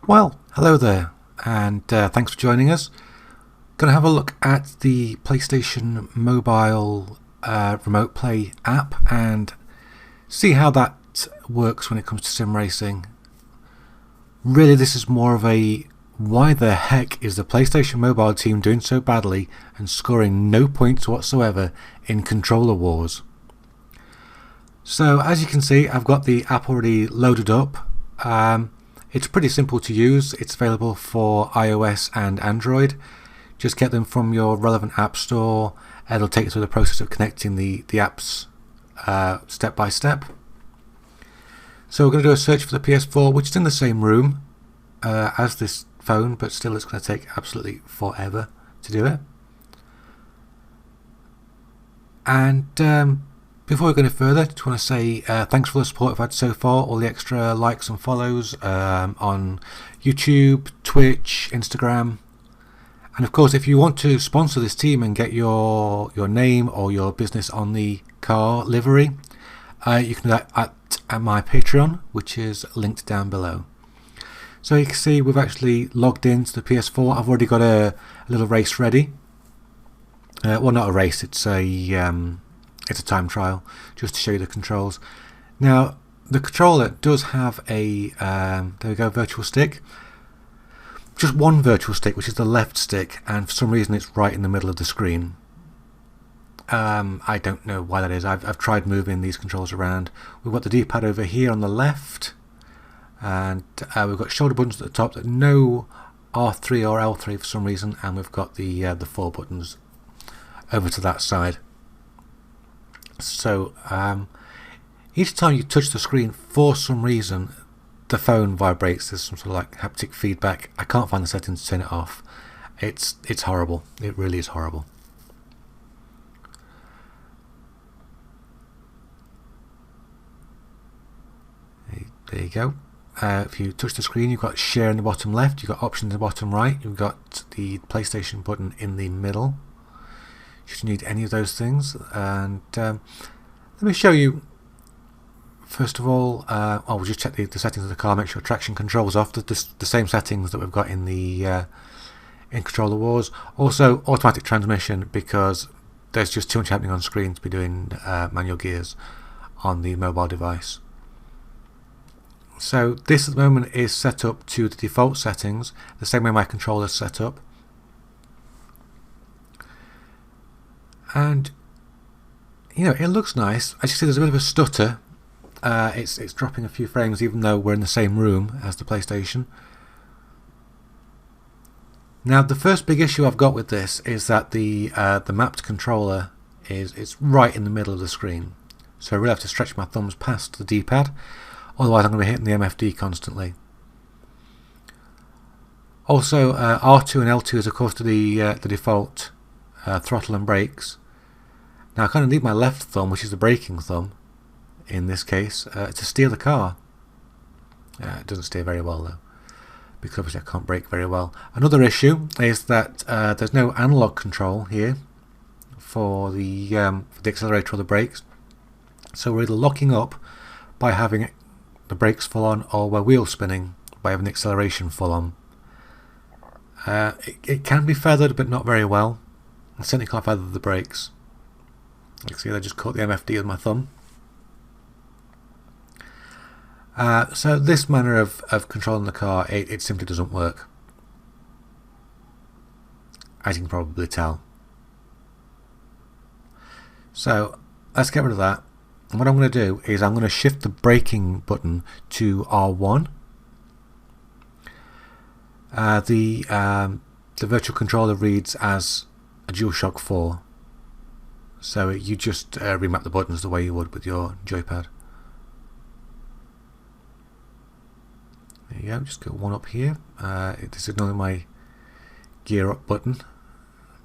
Well, hello there, and thanks for joining us. Going to have a look at the PlayStation Mobile Remote Play app and see how that works when it comes to sim racing. Really, this is more of a why the heck is the PlayStation Mobile team doing so badly and scoring no points whatsoever in controller wars. So, as you can see, I've got the app already loaded up. It's pretty simple to use. It's available for iOS and Android. Just get them from your relevant app store. It'll take you through the process of connecting the apps step by step. So we're going to do a search for the PS4, which is in the same room as this phone, but still it's going to take absolutely forever to do it. And before we go any further, I just want to say thanks for the support I've had so far, all the extra likes and follows on YouTube, Twitch, Instagram. And of course, if you want to sponsor this team and get your name or your business on the car livery, you can do that at my Patreon, which is linked down below. So you can see we've actually logged into the PS4. I've already got a little race ready. Well, not a race, it's a time trial, just to show you the controls. Now, the controller does have a, there we go, virtual stick. Just one virtual stick, which is the left stick, and for some reason it's right in the middle of the screen. I don't know why that is. I've tried moving these controls around. We've got the D-pad over here on the left, and we've got shoulder buttons at the top, no R3 or L3 for some reason, and we've got the 4 buttons over to that side. So each time you touch the screen, for some reason the phone vibrates. There's some sort of like haptic feedback. I can't find the settings to turn it off. It's horrible. It really is horrible. There you go. If you touch the screen, you've got share in the bottom left, you've got options in the bottom right, you've got the PlayStation button in the middle. Should you need any of those things. And let me show you. First of all, we'll just check the settings of the car, make sure traction control's off. The same settings that we've got in the in Controller Wars. Also, automatic transmission, because there's just too much happening on screen to be doing manual gears on the mobile device. So this at the moment is set up to the default settings, the same way my controller's set up. And you know, it looks nice. As you see, there's a bit of a stutter. It's dropping a few frames even though we're in the same room as the PlayStation. Now, the first big issue I've got with this is that the mapped controller is right in the middle of the screen. So I really have to stretch my thumbs past the D-pad, otherwise I'm going to be hitting the MFD constantly. Also, R2 and L2 is of course the default throttle and brakes. Now I kind of need my left thumb, which is the braking thumb in this case, to steer the car. It doesn't steer very well though, because obviously I can't brake very well. Another issue is that there's no analog control here for the accelerator or the brakes. So we're either locking up by having the brakes full on, or we're wheel spinning by having the acceleration full on. It can be feathered, but not very well. I certainly can't feather the brakes. You can see I just caught the MFD with my thumb. So this manner of controlling the car, it simply doesn't work, as you can probably tell. So let's get rid of that. And what I'm going to do is I'm going to shift the braking button to R1. The virtual controller reads as a DualShock 4. So you just remap the buttons the way you would with your joypad. There you go, just go one up here. This is normally my gear up button,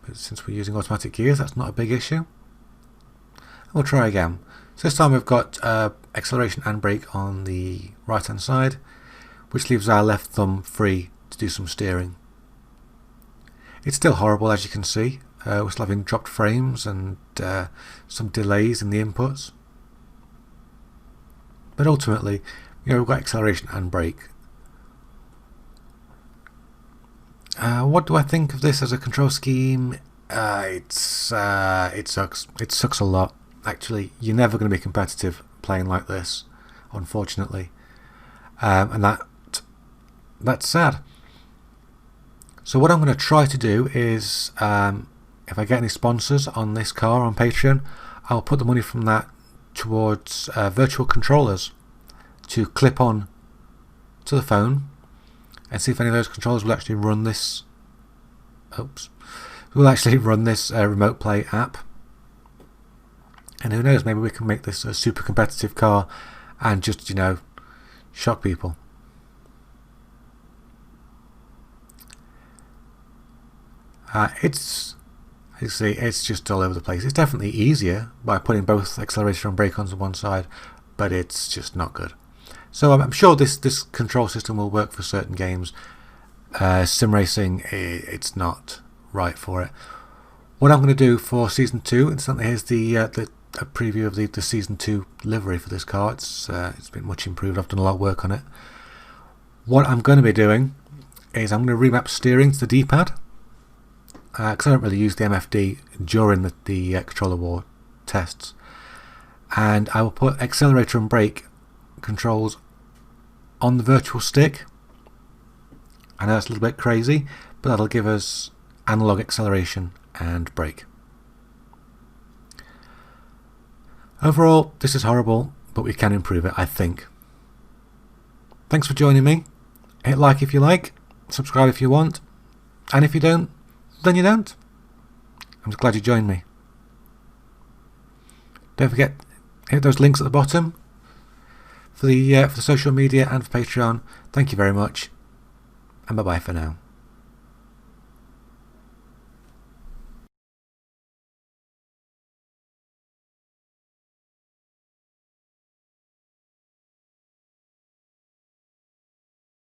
but since we're using automatic gears, that's not a big issue. We'll try again. So this time we've got acceleration and brake on the right hand side, which leaves our left thumb free to do some steering. It's still horrible, as you can see. We're still having dropped frames and some delays in the inputs. But ultimately, you know, we've got acceleration and brake. What do I think of this as a control scheme? It sucks. It sucks a lot. Actually, you're never going to be competitive playing like this, unfortunately, and that's sad. So what I'm going to try to do is, if I get any sponsors on this car on Patreon, I'll put the money from that towards virtual controllers to clip on to the phone, and see if any of those controllers will actually run this. Will actually run this remote play app. And who knows, maybe we can make this a super competitive car and just, shock people. It's just all over the place. It's definitely easier by putting both accelerator and brake onto one side, but it's just not good. So I'm sure this control system will work for certain games. Sim racing, it's not right for it. What I'm going to do for Season 2, instantly, here's a preview of the Season 2 livery for this car. It's been much improved. I've done a lot of work on it. What I'm going to be doing is I'm going to remap steering to the D-pad, because I don't really use the MFD during the controller war tests, and I will put accelerator and brake controls on the virtual stick. I know that's a little bit crazy, but that'll give us analog acceleration and brake. Overall, this is horrible, but we can improve it, I think. Thanks for joining me. Hit like if you like, subscribe if you want, and if you don't, then you don't. I'm just glad you joined me. Don't forget, hit those links at the bottom for the social media and for Patreon. Thank you very much, and bye bye for now.